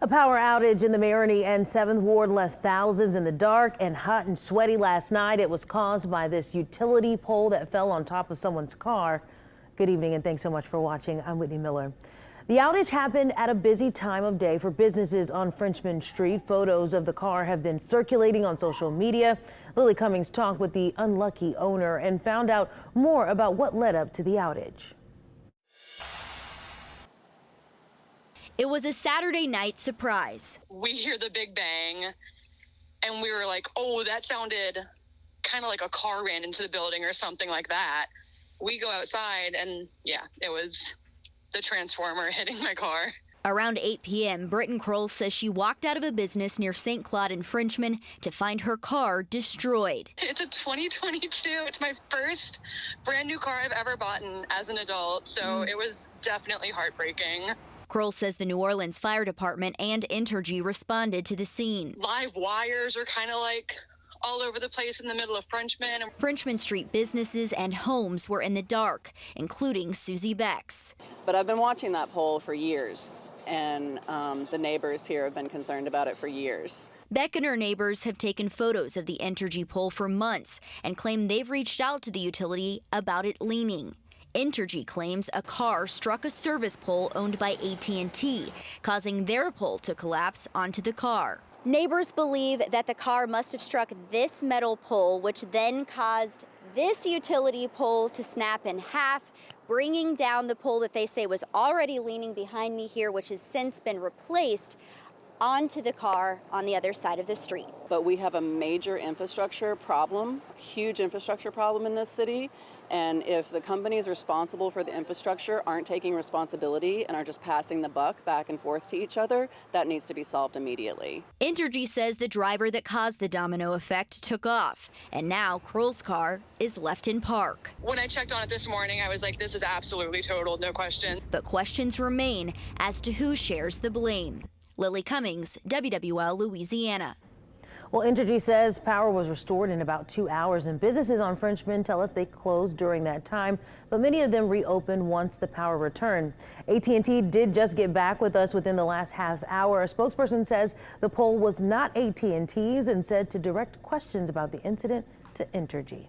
A power outage in the Marigny and 7th Ward left thousands in the dark and hot and sweaty last night. It was caused by this utility pole that fell on top of someone's car. Good evening and thanks so much for watching. I'm Whitney Miller. The outage happened at a busy time of day for businesses on Frenchmen Street. Photos of the car have been circulating on social media. Lily Cummings talked with the unlucky owner and found out more about what led up to the outage. It was a Saturday night surprise. We hear the big bang and we were like, oh, that sounded kind of like a car ran into the building or something like that. We go outside and yeah, it was the transformer hitting my car. Around 8 p.m., Britton Kroll says she walked out of a business near St. Claude and Frenchmen to find her car destroyed. It's a 2022. It's my first brand new car I've ever bought as an adult, so it was definitely heartbreaking. Kroll says the New Orleans Fire Department and Entergy responded to the scene. Live wires are kind of like all over the place in the middle of Frenchmen. Frenchmen Street businesses and homes were in the dark, including Susie Beck's. But I've been watching that pole for years, and the neighbors here have been concerned about it for years. Beck and her neighbors have taken photos of the Entergy pole for months and claim they've reached out to the utility about it leaning. Entergy claims a car struck a service pole owned by AT&T, causing their pole to collapse onto the car. Neighbors believe that the car must have struck this metal pole, which then caused this utility pole to snap in half, bringing down the pole that they say was already leaning behind me here, which has since been replaced, onto the car on the other side of the street. But we have a major infrastructure problem, huge infrastructure problem in this city. And if the companies responsible for the infrastructure aren't taking responsibility and are just passing the buck back and forth to each other, that needs to be solved immediately. Entergy says the driver that caused the domino effect took off, and now Kroll's car is left in park. When I checked on it this morning, I was like, this is absolutely totaled, no question. But questions remain as to who shares the blame. Lily Cummings, WWL Louisiana. Well, Entergy says power was restored in about 2 hours, and businesses on Frenchmen tell us they closed during that time, but many of them reopened once the power returned. AT&T did just get back with us within the last half hour. A spokesperson says the pole was not AT&T's and said to direct questions about the incident to Entergy.